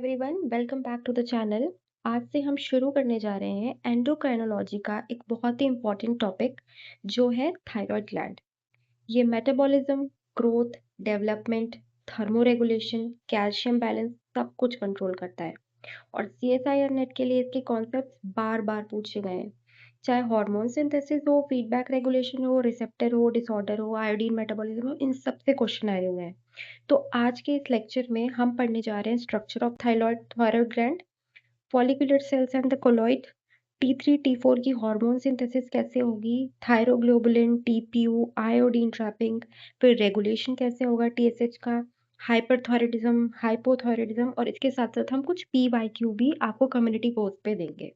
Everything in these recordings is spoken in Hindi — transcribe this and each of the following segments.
Everyone, welcome back to the channel. आज से हम शुरू करने जा रहे हैं एंडोक्राइनोलॉजी का एक बहुत ही इम्पॉर्टेंट टॉपिक जो है थायराइड ग्लैंड। ये metabolism, growth, development, thermoregulation, calcium balance सब कुछ कंट्रोल करता है। और CSIR नेट के लिए इसके कॉन्सेप्ट्स बार बार पूछे गए हैं, चाहे हार्मोन सिंथेसिस हो, फीडबैक रेगुलेशन हो, रिसेप्टर हो, डिसऑर्डर हो, आयोडीन मेटाबॉलिज्म हो, इन सब से क्वेश्चन आए हुए हैं। तो आज के इस लेक्चर में हम पढ़ने जा रहे हैं structure of thyroid gland, follicular cells and the colloid, T3 T4 की हार्मोन सिंथेसिस कैसे होगी, थायरोग्लोबुलिन, TPU, आयोडीन ट्रैपिंग, फिर रेगुलेशन कैसे होगा TSH का, हाइपरथायराइडिज्म, हाइपोथायराइडिज्म, और इसके साथ साथ हम कुछ PYQ भी आपको कम्युनिटी पोस्ट पे देंगे।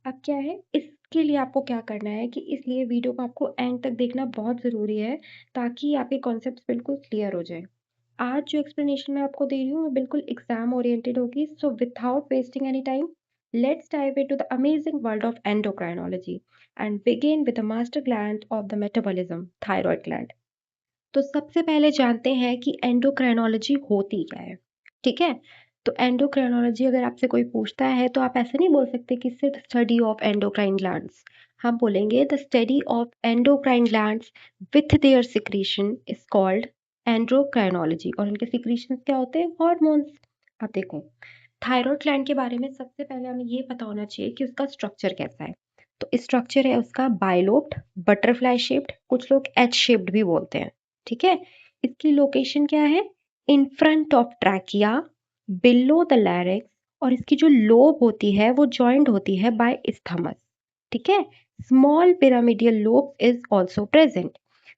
अब क्या है, इसके लिए आपको क्या करना है कि इसलिए वीडियो को आपको एंड तक देखना बहुत ज़रूरी है ताकि आपके कॉन्सेप्ट्स बिल्कुल क्लियर हो जाए। आज जो एक्सप्लेनेशन मैं आपको दे रही हूँ वो बिल्कुल एग्जाम ओरिएंटेड होगी। So without wasting any time, let's dive into the amazing world of endocrinology and begin with the master gland of the metabolism, thyroid gland. तो सबसे पहले जानते हैं कि एंडोक्राइनोलॉजी होती क्या है। ठीक है, तो एंडोक्राइनोलॉजी अगर आपसे कोई पूछता है तो आप ऐसे नहीं बोल सकते कि सिर्फ स्टडी ऑफ एंडोक्राइन ग्लैंड्स। हम बोलेंगे the study of endocrine glands with their secretion is called endocrinology. और उनके सिक्रीशन क्या होते हैं? हॉर्मोन्स। अब देखो, थायराइड ग्लैंड के बारे में सबसे पहले हमें ये पता होना चाहिए कि उसका स्ट्रक्चर कैसा है। तो स्ट्रक्चर है उसका बाइलोब्ड, बटरफ्लाई शेप्ड, कुछ लोग एच शेप्ड भी बोलते हैं। ठीक है, इसकी लोकेशन क्या है? In front of trachea, below the larynx, और इसकी जो लोब होती है वो जॉइंट होती है बाय इस्थमस। ठीक है, small pyramidal lobe is also present.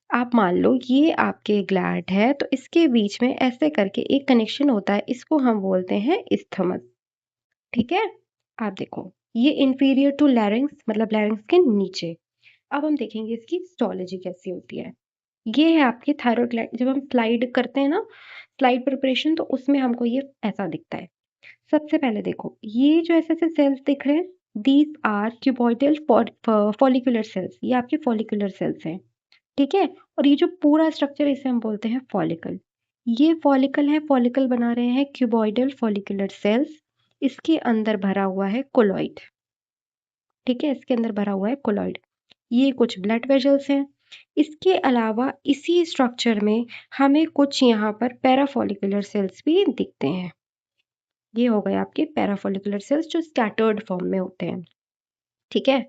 आप मान लो ये आपके ग्लैंड है तो इसके बीच में ऐसे करके एक कनेक्शन होता है, इसको हम बोलते हैं इस्थमस। ठीक है, आप देखो ये इंफीरियर टू लैरिंक्स, मतलब लैरिंक्स के नीचे। अब हम देखेंगे इसकी हिस्टोलॉजी कैसी होती है। ये है आपकी थायराइड ग्लैंड। जब हम स्लाइड करते हैं ना, स्लाइड प्रिपरेशन, तो उसमें हमको ये ऐसा दिखता है। सबसे पहले देखो, ये जो ऐसे ऐसे सेल्स दिख रहे हैं, these are cuboidal follicular cells. ये आपके फॉलिकुलर सेल्स हैं। ठीक है, और ये जो पूरा स्ट्रक्चर इसे हम बोलते हैं फॉलिकल। ये फॉलिकल है, फॉलिकल बना रहे हैं क्यूबॉइडल फॉलिकुलर सेल्स। इसके अंदर भरा हुआ है कोलॉइड। ठीक है, इसके अंदर भरा हुआ है कोलॉइड। ये कुछ ब्लड वेजल्स हैं। इसके अलावा इसी स्ट्रक्चर में हमें कुछ यहाँ पर पैराफॉलिकुलर सेल्स भी दिखते हैं। ये हो गए आपके पैराफॉलिकुलर सेल्स जो स्कैटर्ड फॉर्म में होते हैं। ठीक है,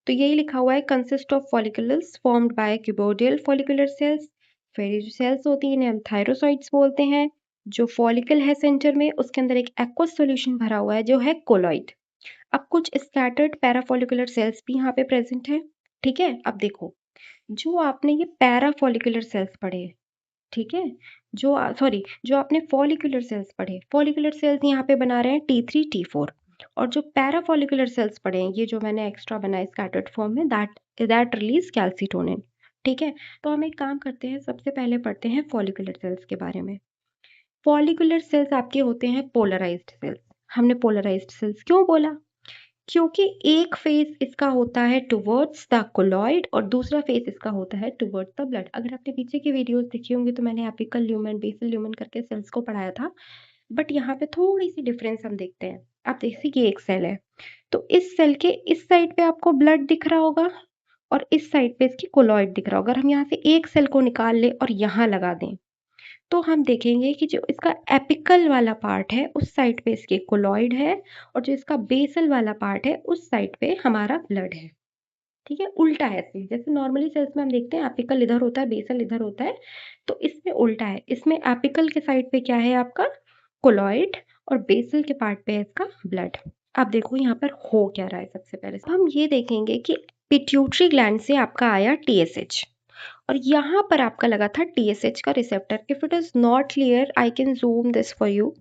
तो यही लिखा हुआ है consist of follicles formed by cuboidal follicular cells. फिर ये जो सेल्स होती हैं इन्हें हम थायरोसाइट्स बोलते हैं। जो फॉलिकल है सेंटर में, उसके अंदर एक एक्वस सॉल्यूशन भरा हुआ है जो है कोलॉइड। अब कुछ स्कैटर्ड पैराफॉलिकुलर सेल्स भी यहाँ पे प्रेजेंट है। ठीक है, अब देखो, जो आपने ये पैराफॉलिकुलर सेल्स पढ़े, ठीक है, जो आपने फॉलिकुलर सेल्स पढ़े, फॉलिकुलर सेल्स यहाँ पे बना रहे हैं T3 T4। और जो पैराफॉलिकुलर सेल्स पढ़े हैं, ये जो मैंने एक्स्ट्रा बनाए स्कैटर्ड फॉर्म में, दैट रिलीज कैल्सिटोनिन। ठीक है, तो हम एक काम करते हैं, सबसे पहले पढ़ते हैं फॉलिकुलर सेल्स के बारे में। फॉलिकुलर सेल्स आपके होते हैं पोलराइज्ड सेल्स। हमने पोलराइज्ड सेल्स क्यों बोला? क्योंकि एक फेस इसका होता है टुवर्ड्स द कोलॉइड और दूसरा फेस इसका होता है टुवर्ड्स द ब्लड। अगर आपने पीछे की वीडियोस देखी होंगी तो मैंने एपिकल ल्यूमेन, बेसल ल्यूमेन करके सेल्स को पढ़ाया था, बट यहाँ पे थोड़ी सी डिफरेंस हम देखते हैं। आप देखिए, ये एक सेल है, तो इस सेल के इस साइड पे आपको ब्लड दिख रहा होगा और इस साइड पे इसकी कोलॉइड दिख रहा होगा। अगर हम यहाँ से एक सेल को निकाल ले और यहाँ लगा दें तो हम देखेंगे कि जो इसका एपिकल वाला पार्ट है उस साइड पे इसके कोलॉइड है और जो इसका बेसल वाला पार्ट है उस साइड पे हमारा ब्लड है। ठीक है, उल्टा है ऐसे, जैसे नॉर्मली सेल्स में हम देखते हैं एपिकल इधर होता है, बेसल इधर होता है, तो इसमें उल्टा है। इसमें एपिकल के साइड पे क्या है आपका? कोलॉइड, और बेसल के पार्ट पे है इसका ब्लड। आप देखो यहाँ पर हो क्या रहा है। सबसे पहले हम ये देखेंगे कि पिट्यूटरी ग्लैंड से आपका आया TSH और यहाँ पर आपका लगा था TSH का receptor. If it is not clear I can zoom this for you,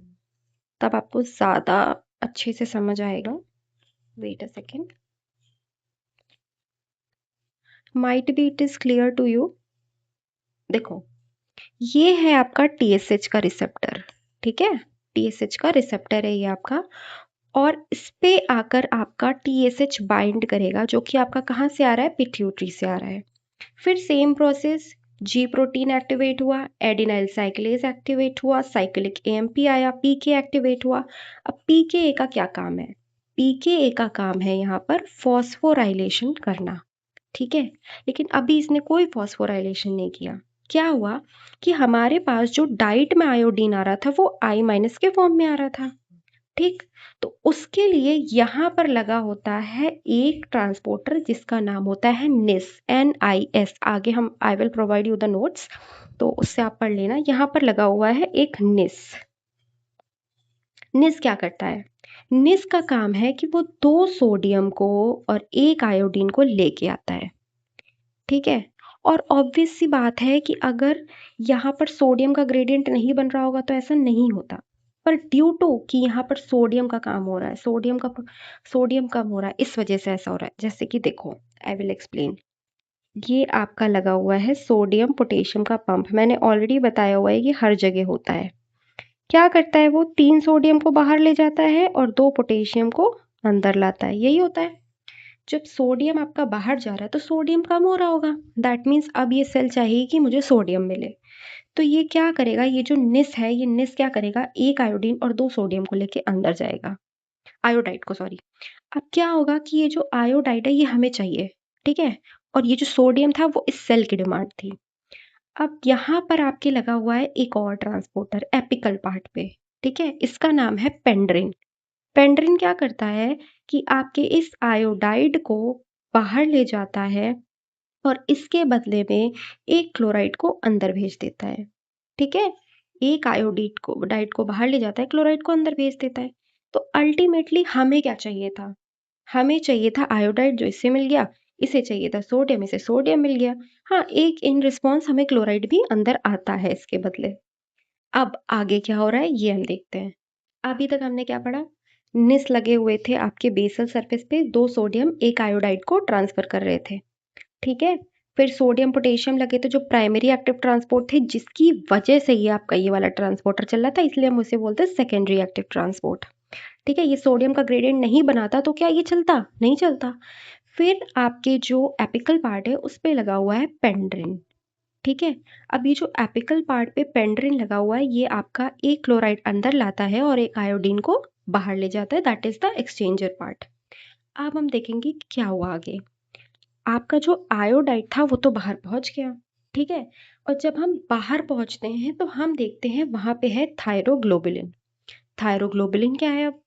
तब आपको ज़्यादा अच्छे से समझ आएगा। Wait a second, might be it is clear to you. देखो, ये है आपका TSH का रिसेप्टर। ठीक है, TSH का रिसेप्टर है ये आपका, और इस पे आकर आपका TSH बाइंड करेगा, जो कि आपका कहाँ से आ रहा है? पिट्यूटरी से आ रहा है। फिर सेम प्रोसेस जी प्रोटीन एक्टिवेट हुआ, एडिनाइल साइक्लेज एक्टिवेट हुआ, साइक्लिक एएमपी आया, पीके एक्टिवेट हुआ। अब पीके का क्या काम है? पीके का काम है यहाँ पर फॉस्फोराइलेशन करना, ठीक है। लेकिन अभी इसने कोई फॉस्फोराइलेशन नहीं किया। क्या हुआ कि हमारे पास जो डाइट में आयोडीन आ रहा था वो I- के फॉर्म में आ रहा था, ठीक। तो उसके लिए यहाँ पर लगा होता है एक ट्रांसपोर्टर जिसका नाम होता है निस, NIS। आगे हम I will provide you the notes, तो उससे आप पढ़ लेना। यहाँ पर लगा हुआ है एक निस। निस क्या करता है? निस का काम है कि वो 2 सोडियम को और 1 आयोडीन को लेके आता है, ठीक है। और ऑब्वियस सी बात है कि अगर यहाँ पर सोडियम का ग्रेडियंट नहीं बन रहा होगा तो ऐसा नहीं होता। पर ड्यू टू कि यहाँ पर सोडियम का काम हो रहा है, सोडियम कम हो रहा है, इस वजह से ऐसा हो रहा है। जैसे कि देखो, आई विल एक्सप्लेन। ये आपका लगा हुआ है सोडियम पोटेशियम का पंप। मैंने ऑलरेडी बताया हुआ है, ये हर जगह होता है। क्या करता है वो? 3 सोडियम को बाहर ले जाता है और 2 पोटेशियम को अंदर लाता है, यही होता है। जब सोडियम आपका बाहर जा रहा है तो सोडियम कम हो रहा होगा। दैट मीन्स अब ये सेल चाहिए कि मुझे सोडियम मिले। तो ये क्या करेगा? ये जो निस है, ये निस क्या करेगा? 1 आयोडीन और 2 सोडियम को लेके अंदर जाएगा, आयोडाइड को, सॉरी। अब क्या होगा कि ये जो आयोडाइड है ये हमें चाहिए, ठीक है। और ये जो सोडियम था वो इस सेल की डिमांड थी। अब यहाँ पर आपके लगा हुआ है एक और ट्रांसपोर्टर एपिकल पार्ट पे, ठीक है। इसका नाम है पेंड्रिन। पेंड्रिन क्या करता है कि आपके इस आयोडाइड को बाहर ले जाता है और इसके बदले में एक क्लोराइड को अंदर भेज देता है, ठीक है। एक आयोडीड को डाइड को बाहर ले जाता है, क्लोराइड को अंदर भेज देता है। तो अल्टीमेटली हमें क्या चाहिए था? हमें चाहिए था आयोडाइड, जो इससे मिल गया। इसे चाहिए था सोडियम, इसे सोडियम मिल गया। हाँ, एक इन रिस्पॉन्स हमें क्लोराइड भी अंदर आता है इसके बदले। अब आगे क्या हो रहा है ये हम देखते हैं। अभी तक हमने क्या पढ़ा? निस लगे हुए थे आपके बेसल सरफेस पे, 2 सोडियम 1 आयोडाइड को ट्रांसफर कर रहे थे, ठीक है। फिर सोडियम पोटेशियम लगे थे जो प्राइमरी एक्टिव ट्रांसपोर्ट थे, जिसकी वजह से ये आपका ये वाला ट्रांसपोर्टर चल रहा था, इसलिए हम उसे बोलते हैं सेकेंडरी एक्टिव ट्रांसपोर्ट, ठीक है। ये सोडियम का ग्रेडियंट नहीं बनाता तो क्या ये चलता? नहीं चलता। फिर आपके जो एपिकल पार्ट है उस पे लगा हुआ है पेंड्रिन, ठीक है। अब ये जो एपिकल पार्ट पे पेंड्रिन लगा हुआ है ये आपका एक क्लोराइड अंदर लाता है और एक आयोडीन को बाहर ले जाता है, that is the exchanger part. अब हम देखेंगे कि क्या हुआ आगे। आपका जो आयोडाइड था वो तो बाहर पहुंच गया, ठीक है। और जब हम बाहर पहुंचते हैं तो हम देखते हैं वहां पे है थायरोग्लोबुलिन। थायरोग्लोबुलिन क्या है? अब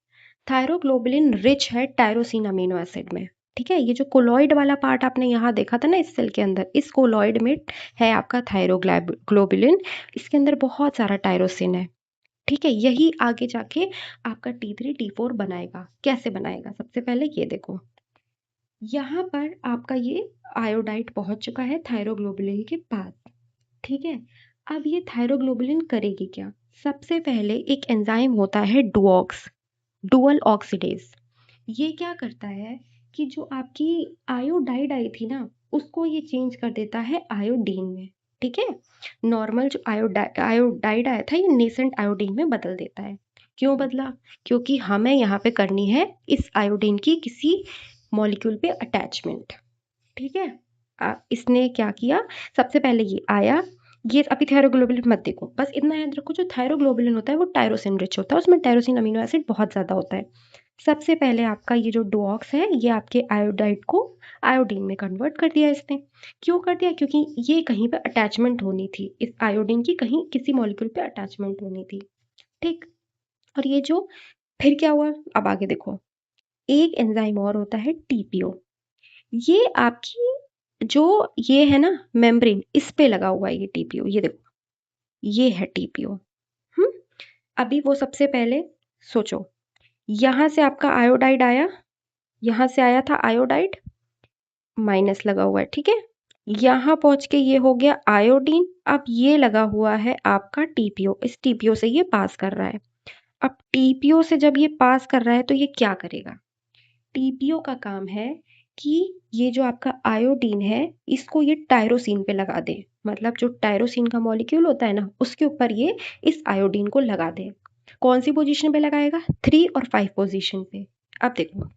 थायरोग्लोबुलिन रिच है टायरोसिन अमीनो एसिड में, ठीक है। ये जो कोलॉइड वाला पार्ट आपने यहाँ देखा था ना इस सेल के अंदर, इस कोलॉइड में है आपका थायरोग्लोबुलिन। इसके अंदर बहुत सारा टायरोसिन है, ठीक है। यही आगे जाके आपका T3 T4 बनाएगा। कैसे बनाएगा? सबसे पहले ये देखो, यहाँ पर आपका ये आयोडाइड पहुंच चुका है थायरोग्लोबुलिन के पास, ठीक है। अब ये थायरोग्लोबुलिन करेगी क्या? सबसे पहले एक एंजाइम होता है डुऑक्स, डुअल ऑक्सीडेज। ये क्या करता है कि जो आपकी आयोडाइड आई थी ना उसको ये चेंज कर देता है आयोडीन में, ठीक है। नॉर्मल जो आयोडाइड आया था ये नेसेंट आयोडीन में बदल देता है। क्यों बदला? क्योंकि हमें यहाँ पे करनी है इस आयोडीन की किसी मॉलिक्यूल पे अटैचमेंट, ठीक है। इसने क्या किया? सबसे पहले ये आया, ये अभी थायरोग्लोबुलिन मत देखो, बस इतना याद रखो जो थायरोग्लोबुलिन होता है वो टायरोसिन रिच होता है, उसमें टायरोसिन अमीनो एसिड बहुत ज़्यादा होता है। सबसे पहले आपका ये जो डुऑक्स है ये आपके आयोडाइड को आयोडीन में कन्वर्ट कर दिया इसने। क्यों कर दिया? क्योंकि ये कहीं पे अटैचमेंट होनी थी, इस आयोडीन की कहीं किसी मॉलिक्यूल पे अटैचमेंट होनी थी, ठीक। और ये जो फिर क्या हुआ अब आगे देखो, एक एंजाइम और होता है TPO। ये आपकी जो ये है ना मेम्ब्रेन, इस पे लगा हुआ है ये TPO, ये देखो ये है TPO। हम्म। अभी वो सबसे पहले सोचो, यहाँ से आपका आयोडाइड आया, यहाँ से आया था आयोडाइड, माइनस लगा हुआ है, ठीक है। यहाँ पहुंच के ये हो गया आयोडीन, अब ये लगा हुआ है आपका TPO, इस TPO से ये पास कर रहा है। अब TPO से जब ये पास कर रहा है तो ये क्या करेगा? TPO का काम है कि ये जो आपका आयोडीन है इसको ये टायरोसिन पे लगा दे, मतलब जो टायरोसिन का मॉलिक्यूल होता है ना उसके ऊपर ये इस आयोडीन को लगा दे। कौन सी पोजीशन पे लगाएगा? 3 और 5 पोजीशन पे। अब देखो,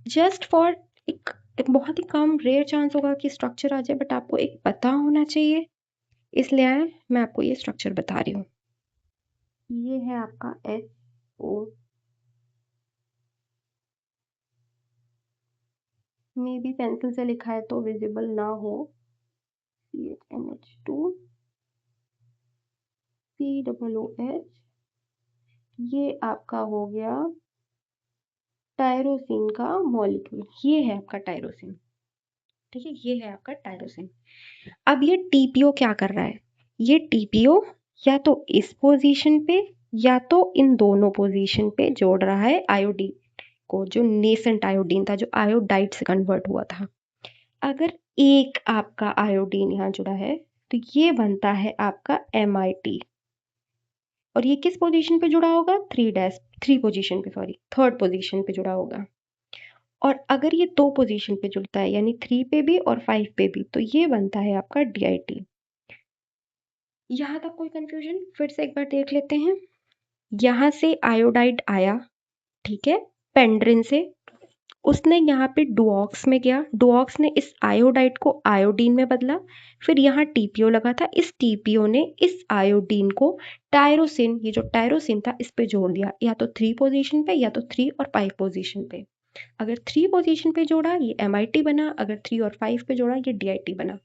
जस्ट फॉर एक बहुत ही कम रेयर चांस होगा कि स्ट्रक्चर आ जाए, बट आपको एक पता होना चाहिए इसलिए मैं आपको ये स्ट्रक्चर बता रही हूँ। ये है आपका SO, मे बी पेंसिल से लिखा है तो विजिबल ना हो, CHNH2 COOH, ये आपका हो गया टायरोसिन का मॉलिक्यूल, ये है आपका टायरोसिन। ठीक है, ये है आपका टायरोसिन। अब ये TPO क्या कर रहा है, ये TPO या तो इस पोजीशन पे या तो इन दोनों पोजीशन पे जोड़ रहा है आयोडीन को, जो नेसेंट आयोडीन था, जो आयोडाइड से कन्वर्ट हुआ था। अगर एक आपका आयोडीन यहाँ जुड़ा है तो ये बनता है आपका MIT, और ये किस पोजीशन पे जुड़ा होगा, थर्ड पोजीशन पे जुड़ा होगा। और अगर ये 2 पोजीशन पे जुड़ता है, यानी 3 पे भी और 5 पे भी, तो ये बनता है आपका DIT। यहाँ तक कोई कंफ्यूजन? फिर से एक बार देख लेते हैं। यहाँ से आयोडाइड आया, ठीक है, पेंड्रिन से, उसने यहाँ पे डुऑक्स में गया, डुऑक्स ने इस आयोडाइड को आयोडीन में बदला, फिर यहाँ TPO लगा था, इस TPO ने इस आयोडीन को टायरोसिन, ये जो टायरोसिन था, इस पे जोड़ दिया, या तो 3 पोजीशन पे या तो 3 और 5 पोजीशन पे। अगर 3 पोजीशन पे जोड़ा ये MIT बना, अगर 3 और 5 पे जोड़ा ये DIT बना।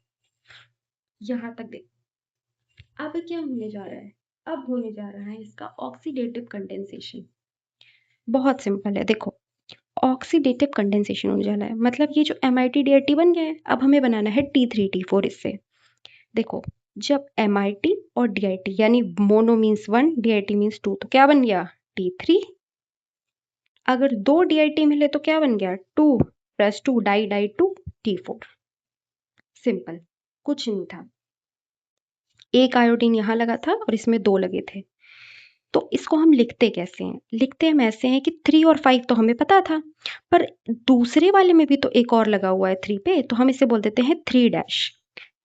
यहाँ तक देख। अब क्या होने जा रहा है, अब होने जा रहा है इसका ऑक्सीडेटिव कंडेंसेशन। बहुत सिंपल है, देखो, ऑक्सीडेटिव कंडेंसेशन होने जाना है, मतलब ये जो MIT DIT बन गया है, अब हमें बनाना है T3 T4 इससे। देखो, जब MIT और DIT यानी मोनो मीन्स 1, DIT मीन्स 2, तो क्या बन गया, T3। अगर 2 DIT मिले तो क्या बन गया, 2 + 2 डाई डाई 2 T4। सिंपल, कुछ नहीं था। एक आयोडीन यहाँ लगा था और इसमें 2 लगे थे। तो इसको हम लिखते कैसे हैं, लिखते हम ऐसे हैं कि 3 और 5 तो हमें पता था, पर दूसरे वाले में भी तो एक और लगा हुआ है 3 पे, तो हम इसे बोल देते हैं 3-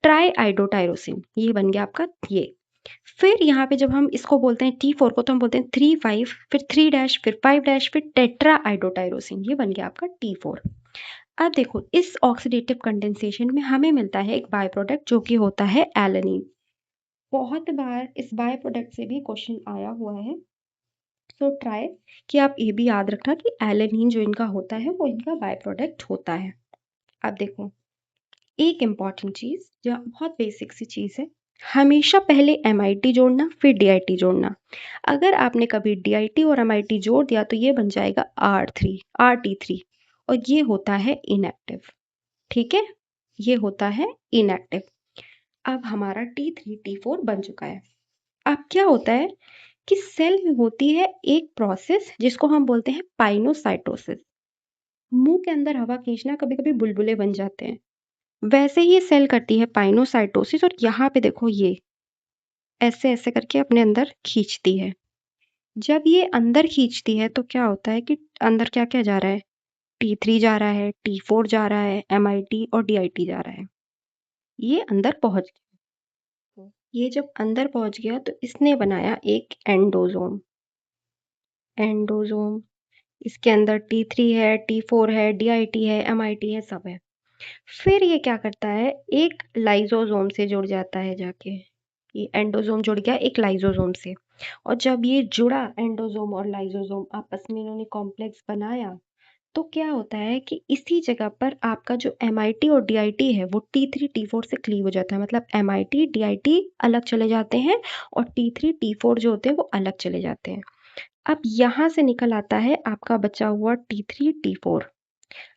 ट्राई आइडोटायरोसिन, ये बन गया आपका ये। फिर यहाँ पे जब हम इसको बोलते हैं T4 को, तो हम बोलते हैं 3-5, फिर 3- फिर 5- फिर टेट्रा आइडोटायरोसिन, ये बन गया आपका T4। अब देखो, इस ऑक्सीडेटिव कंडेंसेशन में हमें मिलता है एक बाय प्रोडक्ट जो कि होता है एलेनिन। बहुत बार इस बाय प्रोडक्ट से भी क्वेश्चन आया हुआ है, सो ट्राई कि आप ये भी याद रखना कि एलेनिन जो इनका होता है वो इनका बाय प्रोडक्ट होता है। अब देखो, एक इम्पॉर्टेंट चीज़ जो बहुत बेसिक सी चीज़ है, हमेशा पहले MIT जोड़ना फिर DIT जोड़ना। अगर आपने कभी DIT और MIT जोड़ दिया तो ये बन जाएगा RT3, और ये होता है इनएक्टिव। ठीक है, ये होता है इनएक्टिव। अब हमारा T3 T4 बन चुका है। अब क्या होता है कि सेल में होती है एक प्रोसेस जिसको हम बोलते हैं पाइनोसाइटोसिस। मुंह के अंदर हवा खींचना, कभी कभी बुलबुले बन जाते हैं, वैसे ही ये सेल करती है पाइनोसाइटोसिस, और यहाँ पे देखो ये ऐसे ऐसे करके अपने अंदर खींचती है। जब ये अंदर खींचती है तो क्या होता है कि अंदर क्या क्या जा रहा है, T3 जा रहा है, T4 जा रहा है, MIT और DIT जा रहा है। ये अंदर पहुंच गया, ये जब अंदर पहुंच गया तो इसने बनाया एक एंडोसोम। एंडोसोम, इसके अंदर T3 है, T4 है, DIT है, MIT है, सब है। फिर ये क्या करता है, एक लाइसोसोम से जुड़ जाता है जाके, ये एंडोसोम जुड़ गया एक लाइसोसोम से, और जब ये जुड़ा एंडोसोम और लाइसोसोम आपस में, इन्होंने कॉम्प्लेक्स बनाया, तो क्या होता है कि इसी जगह पर आपका जो MIT और DIT है वो T3 T4 से क्लीव हो जाता है, मतलब MIT DIT अलग चले जाते हैं और T3 T4 जो होते हैं वो अलग चले जाते हैं। अब यहाँ से निकल आता है आपका बचा हुआ T3 T4।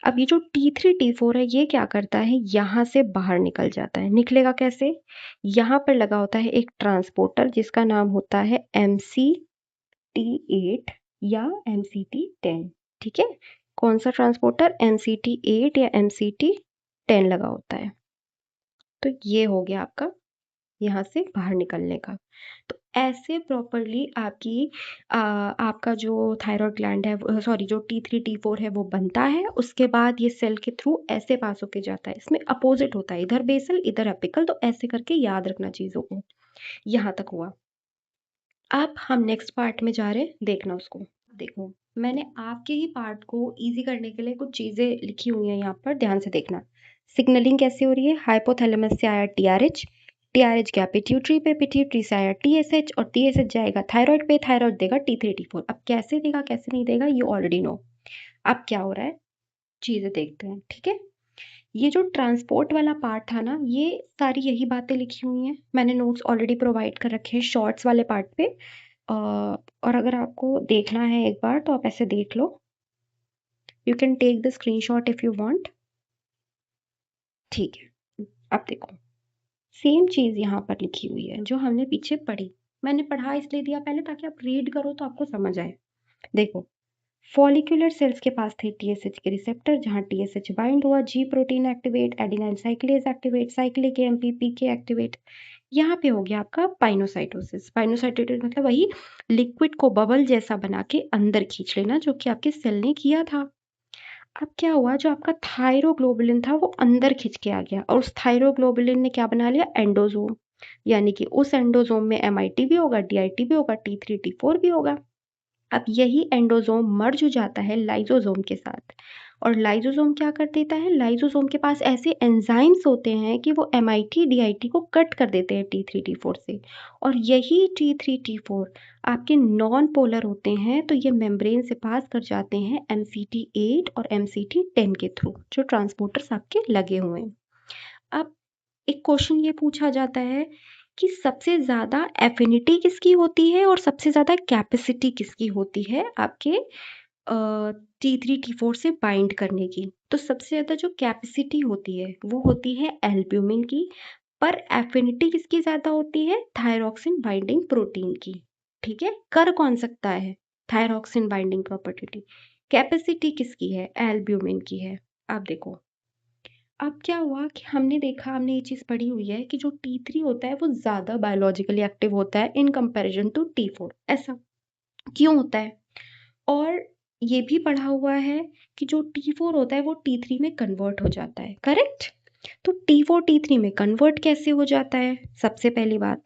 अब ये जो T3 T4 है ये क्या करता है, यहाँ से बाहर निकल जाता है। निकलेगा कैसे, यहाँ पर लगा होता है एक ट्रांसपोर्टर जिसका नाम होता है MCT8 या MCT10। ठीक है, कौन सा ट्रांसपोर्टर, MCT8 या MCT10 लगा होता है। तो ये हो गया आपका यहाँ से बाहर निकलने का। तो ऐसे प्रॉपरली आपका जो थायरॉयड ग्लैंड है, सॉरी, जो T3 T4 है वो बनता है। उसके बाद ये सेल के थ्रू ऐसे पास होके जाता है, इसमें अपोजिट होता है, इधर बेसल इधर एपिकल, तो ऐसे करके याद रखना चीज़ों को। यहाँ तक हुआ। अब हम नेक्स्ट पार्ट में जा रहे हैं, देखना उसको। देखो, मैंने आपके ही पार्ट को इजी करने के लिए कुछ चीज़ें लिखी हुई हैं यहाँ पर, ध्यान से देखना। सिग्नलिंग कैसे हो रही है, हाइपोथैलेमस से आया TRH, TRH गया पिट्यूटरी पे, पिट्यूटरी से आया TSH और TSH जाएगा थायराइड पे, थायराइड देगा T3 T4। अब कैसे देगा कैसे नहीं देगा यू ऑलरेडी नो। अब क्या हो रहा है चीजें देखते हैं, ठीक है। ये जो ट्रांसपोर्ट वाला पार्ट था ना, ये सारी यही बातें लिखी हुई हैं, मैंने नोट्स ऑलरेडी प्रोवाइड कर रखे हैं शॉर्ट्स वाले पार्ट पे। और अगर आपको देखना है एक बार तो आप ऐसे देख लो, you can take the screenshot if you want. ठीक है, अब देखो सेम चीज यहाँ पर लिखी हुई है जो हमने पीछे पढ़ी। मैंने पढ़ा इसलिए दिया पहले ताकि आप रीड करो तो आपको समझ आए। देखो फॉलिकुलर सेल्स के पास थे टीएसएच के रिसेप्टर, जहां टीएसएच बाइंड हुआ, जी protein activate, adenylyl साइक्लेज activate, cyclic MPP के एक्टिवेट। यहाँ पे हो गया आपका पाइनोसाइटोसिस। पाइनोसाइटोसिस मतलब वही लिक्विड को बबल जैसा बना के अंदर खींच लेना, जो कि आपके सेल ने किया था। अब क्या हुआ, जो आपका थायरोग्लोबुलिन था वो अंदर खिंच के आ गया और उस थायरोग्लोबुलिन ने क्या बना लिया, एंडोजोम। यानी कि उस एंडोजोम में एमआईटी भी होगा, डीआईटी भी होगा, T3 T4 भी होगा। अब यही एंडोजोम मर्ज हो जाता है लाइजोजोम के साथ, और लाइजोजोम क्या कर देता है, लाइजोजोम के पास ऐसे एंजाइम्स होते हैं कि वो एमआईटी डीआईटी को कट कर देते हैं T3 T4 से। और यही T3 T4 आपके नॉन पोलर होते हैं, तो ये मेम्ब्रेन से पास कर जाते हैं MCT8 और MCT10 के थ्रू, जो ट्रांसपोर्टर्स आपके लगे हुए हैं। अब एक क्वेश्चन ये पूछा जाता है कि सबसे ज़्यादा एफिनिटी किसकी होती है और सबसे ज़्यादा कैपेसिटी किसकी होती है आपके T3 T4 से बाइंड करने की। तो सबसे ज़्यादा जो कैपेसिटी होती है वो होती है एल्ब्यूमिन की, पर एफिनिटी किसकी ज़्यादा होती है, थायरॉक्सिन बाइंडिंग प्रोटीन की। ठीक है, कर कौन सकता है थायरॉक्सिन बाइंडिंग प्रॉपर्टी, कैपेसिटी किसकी है, एल्ब्यूमिन की है। अब देखो अब क्या हुआ कि हमने देखा, हमने ये चीज़ पढ़ी हुई है कि जो T3 होता है वो ज़्यादा बायोलॉजिकली एक्टिव होता है इन कंपैरिजन टू T4। ऐसा क्यों होता है? और ये भी पढ़ा हुआ है कि जो T4 होता है वो T3 में कन्वर्ट हो जाता है, करेक्ट। तो T4 T3 में कन्वर्ट कैसे हो जाता है, सबसे पहली बात,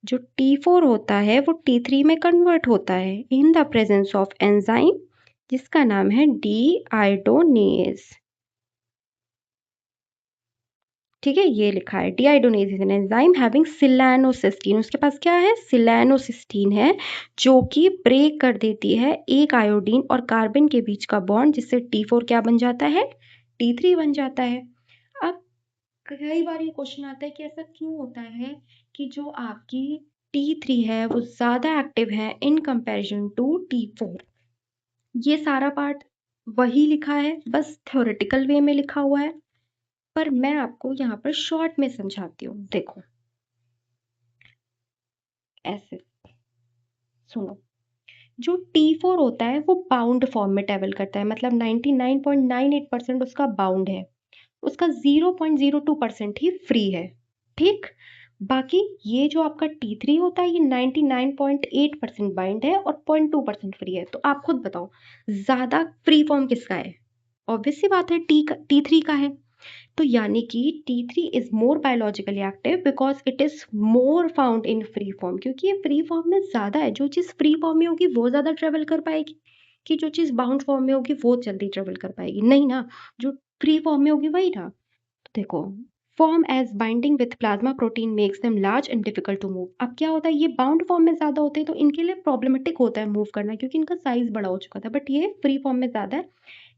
जो T4 होता है वो T3 में कन्वर्ट होता है in the presence of enzyme जिसका नाम है डीआइडोनेज। ठीक है, ये लिखा है डीआइडोनेज इज एन एंजाइम हैविंग सिलैनोसिस्टीन। उसके पास क्या है, सिलैनोसिस्टीन है, जो कि ब्रेक कर देती है एक आयोडीन और कार्बन के बीच का बॉन्ड, जिससे T4 क्या बन जाता है, T3 बन जाता है। अब कई बार ये क्वेश्चन आता है कि ऐसा क्यों होता है कि जो आपकी T3 है वो ज़्यादा एक्टिव है इन कंपैरिजन टू T4। ये सारा पार्ट वही लिखा है, बस थ्योरेटिकल वे में लिखा हुआ है, पर मैं आपको यहाँ पर शॉर्ट में समझाती हूँ। देखो ऐसे सुनो, जो T4 होता है वो बाउंड फॉर्म में ट्रेवल करता है, मतलब 99.98% उसका बाउंड है, उसका 0.02% ही फ्री है। ठीक, बाकी ये जो आपका T3 होता है ये 99.8% बाइंड है और 0.2% फ्री है। तो आप खुद बताओ ज़्यादा फ्री फॉर्म किसका है, ऑब्वियस सी बात है T3 का है। तो यानी कि T3 is more biologically active because it is more found in free form, क्योंकि ये फ्री फॉर्म में ज़्यादा है। जो चीज़ फ्री फॉर्म में होगी वो ज़्यादा ट्रेवल कर पाएगी कि जो चीज़ बाउंड फॉर्म में होगी वो जल्दी ट्रेवल कर पाएगी, नहीं ना, जो फ्री फॉर्म में होगी वही ना। तो देखो form as binding with plasma protein makes them large and difficult to move. अब क्या होता है, ये बाउंड फॉर्म में ज़्यादा होते हैं तो इनके लिए प्रॉब्लमेटिक होता है मूव करना, क्योंकि इनका साइज बड़ा हो चुका था, बट ये फ्री फॉर्म में ज़्यादा है।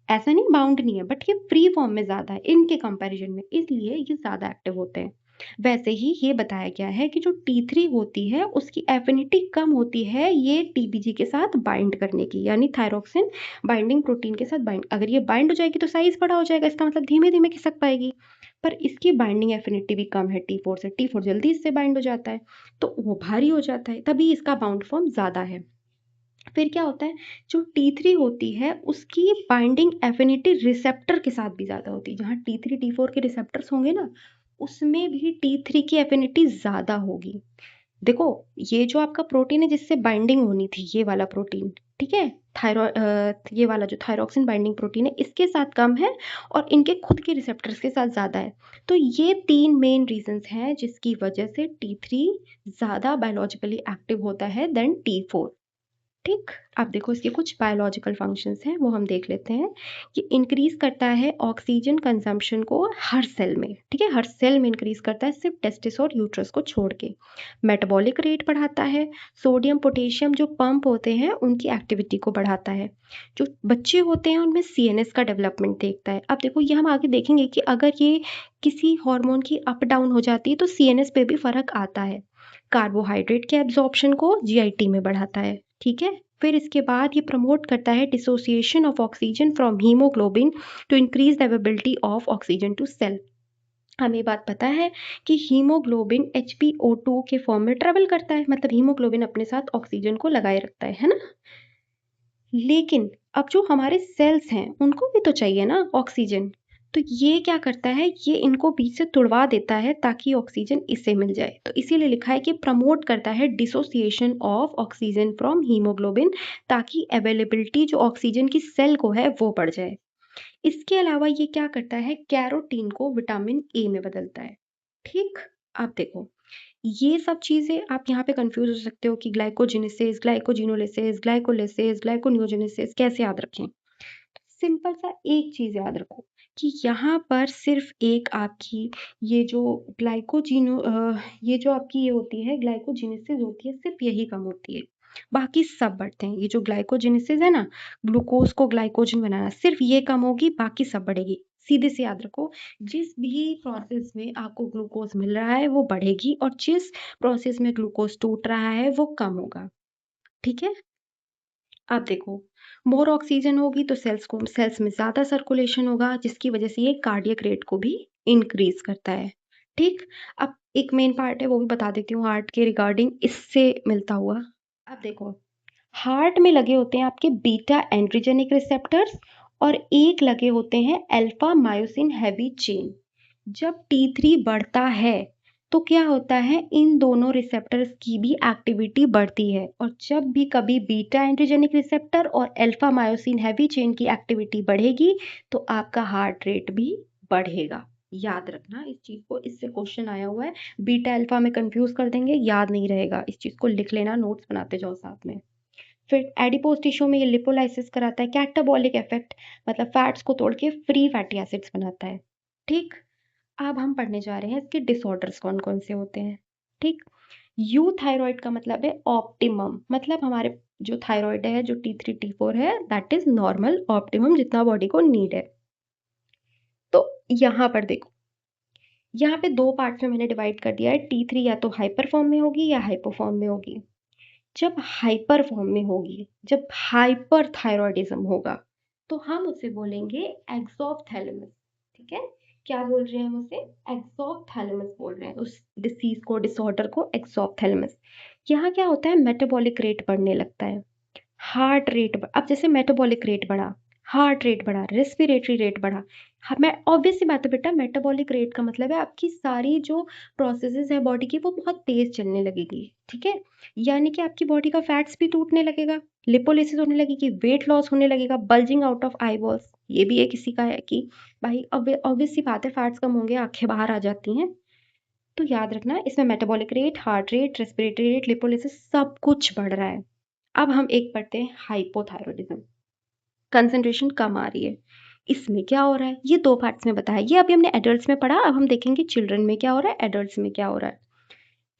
ऐसा नहीं बाउंड नहीं है, बट ये फ्री फॉर्म में ज़्यादा है इनके कंपैरिजन में, इसलिए ये ज़्यादा एक्टिव होते हैं। वैसे ही ये बताया गया है कि जो T3 होती है उसकी एफिनिटी कम होती है ये TBG के साथ बाइंड करने की, यानी थायरॉक्सिन बाइंडिंग प्रोटीन के साथ बाइंड। अगर ये बाइंड हो जाएगी तो साइज बड़ा हो जाएगा, इसका मतलब धीमे धीमे खिसक पाएगी, पर इसकी बाइंडिंग एफिनिटी भी कम है T4 से, T4 जल्दी इससे बाइंड हो जाता है तो वो भारी हो जाता है, तभी इसका बाउंड फॉर्म ज़्यादा है। फिर क्या होता है, जो T3 होती है उसकी बाइंडिंग एफिनिटी रिसेप्टर के साथ भी ज़्यादा होती है, जहाँ T3 T4 के रिसेप्टर्स होंगे ना उसमें भी T3 की एफिनिटी ज़्यादा होगी। देखो ये जो आपका प्रोटीन है जिससे बाइंडिंग होनी थी, ये वाला प्रोटीन, ठीक है, ये वाला जो थायरॉक्सिन बाइंडिंग प्रोटीन है इसके साथ कम है और इनके खुद के रिसेप्टर्स के साथ ज़्यादा है। तो ये 3 मेन रीजंस हैं जिसकी वजह से T3 ज़्यादा बायोलॉजिकली एक्टिव होता है देन T4। ठीक। अब देखो इसके कुछ बायोलॉजिकल फंक्शंस हैं, वो हम देख लेते हैं। ये इंक्रीज करता है ऑक्सीजन कंजम्पशन को हर सेल में, ठीक है, हर सेल में इंक्रीज करता है, सिर्फ टेस्टिस और यूट्रस को छोड़ के। मेटाबॉलिक रेट बढ़ाता है, सोडियम पोटेशियम जो पंप होते हैं उनकी एक्टिविटी को बढ़ाता है। जो बच्चे होते हैं उनमें सीएनएस का डेवलपमेंट देखता है। अब देखो ये हम आगे देखेंगे कि अगर ये किसी हार्मोन की अप डाउन हो जाती है तो सीएनएस पे भी फर्क आता है। कार्बोहाइड्रेट के एब्जॉर्प्शन को जीआईटी में बढ़ाता है, ठीक है। फिर इसके बाद ये प्रमोट करता है dissociation of oxygen from haemoglobin to increase the availability of oxygen to cell. हमें बात पता है कि हीमोग्लोबिन HbO2 के फॉर्म में ट्रेवल करता है, मतलब हीमोग्लोबिन अपने साथ ऑक्सीजन को लगाए रखता है ना। लेकिन अब जो हमारे सेल्स हैं उनको भी तो चाहिए ना ऑक्सीजन। तो ये क्या करता है, ये इनको बीच से तुड़वा देता है ताकि ऑक्सीजन इसे मिल जाए। तो इसीलिए लिखा है कि प्रमोट करता है dissociation of oxygen from haemoglobin, ताकि अवेलेबिलिटी जो ऑक्सीजन की सेल को है वो बढ़ जाए। इसके अलावा ये क्या करता है, कैरोटीन को विटामिन ए में बदलता है। ठीक। अब देखो ये सब चीजें आप यहाँ पे कंफ्यूज हो सकते हो कि ग्लाइकोजेनेसिस, ग्लाइकोजिनोलिसिस, ग्लाइकोलिसिस, ग्लाइकोनियोजेनेसिस कैसे याद रखें। सिंपल सा एक चीज याद रखो कि यहाँ पर सिर्फ एक आपकी ये जो ये जो आपकी ये होती है ग्लाइकोजेनेसिस होती है, सिर्फ यही कम होती है, बाकी सब बढ़ते हैं। ये जो ग्लाइकोजेनेसिस है ना, ग्लूकोज को ग्लाइकोजन बनाना, सिर्फ ये कम होगी, बाकी सब बढ़ेगी। सीधे से याद रखो, जिस भी प्रोसेस में आपको ग्लूकोज मिल रहा है वो बढ़ेगी, और जिस प्रोसेस में ग्लूकोज टूट रहा है वो कम होगा, ठीक है। अब देखो मोर ऑक्सीजन होगी तो सेल्स में ज़्यादा सर्कुलेशन होगा, जिसकी वजह से ये कार्डियक रेट को भी इंक्रीज करता है। ठीक। अब एक मेन पार्ट है वो भी बता देती हूँ हार्ट के रिगार्डिंग, इससे मिलता हुआ। अब देखो हार्ट में लगे होते हैं आपके बीटा एंड्रोजेनिक रिसेप्टर्स, और एक लगे होते हैं अल्फा मायोसिन हैवी चेन। जब T3 बढ़ता है तो क्या होता है, इन दोनों रिसेप्टर्स की भी एक्टिविटी बढ़ती है, और जब भी कभी बीटा एंड्रोजेनिक रिसेप्टर और अल्फा मायोसिन हैवी चेन की एक्टिविटी बढ़ेगी तो आपका हार्ट रेट भी बढ़ेगा। याद रखना इस चीज को, इससे क्वेश्चन आया हुआ है। बीटा अल्फा में कंफ्यूज कर देंगे, याद नहीं रहेगा, इस चीज को लिख लेना, नोट्स बनाते जाओ साथ में। फिर एडिपोज टिश्यू में ये लिपोलाइसिस कराता है, कैटाबॉलिक इफेक्ट, मतलब फैट्स को तोड़ के फ्री फैटी एसिड्स बनाता है। ठीक। अब हम पढ़ने जा रहे हैं इसके डिसऑर्डर्स कौन कौन से होते हैं। ठीक। यू थायराइड का मतलब है ऑप्टिमम, मतलब हमारे जो थायराइड है, जो T3 T4 है, दैट इज नॉर्मल, ऑप्टिमम जितना बॉडी को नीड है। तो यहाँ पर देखो, यहाँ पे दो पार्ट्स में मैंने डिवाइड कर दिया है। T3 या तो हाइपर फॉर्म में होगी या हाइपो फॉर्म में होगी। जब हाइपर फॉर्म में होगी, जब हाइपर थायरॉयडिज्म होगा, तो हम उसे बोलेंगे एक्सोप्थैलेमस। ठीक है, क्या बोल रहे हैं हम उसे, एक्सोप्थैलेमस बोल रहे हैं उस डिसीज को, डिसऑर्डर को, एक्सोप्थैलेमस। यहाँ क्या होता है, मेटाबॉलिक रेट बढ़ने लगता है, हार्ट रेट अब जैसे मेटाबॉलिक रेट बढ़ा, हार्ट रेट बढ़ा, रेस्पिरेटरी रेट बढ़ा। मैं ऑब्वियस सी बात है बेटा, मेटाबॉलिक रेट का मतलब है आपकी सारी जो प्रोसेसेस है बॉडी की वो बहुत तेज चलने लगेगी, ठीक है। यानी कि आपकी बॉडी का फैट्स भी टूटने लगेगा, लिपोलिसिस होने लगेगी, वेट लॉस होने लगेगा, bulging out of I balls. ये भी एक किसी का है कि भाई ऑब्वियस सी बात है, फैट्स कम होंगे, आंखें बाहर आ जाती हैं। तो याद रखना इसमें metabolic rate, heart rate, respiratory rate, lipolysis सब कुछ बढ़ रहा है। अब हम एक पढ़ते हैं हाइपोथायरॉयडिज्म, कंसंट्रेशन कम आ रही है। इसमें क्या हो रहा है, ये दो पार्ट्स में बताया, ये अभी हमने एडल्ट्स में पढ़ा, अब हम देखेंगे चिल्ड्रन में क्या हो रहा है, एडल्ट्स में क्या हो रहा है।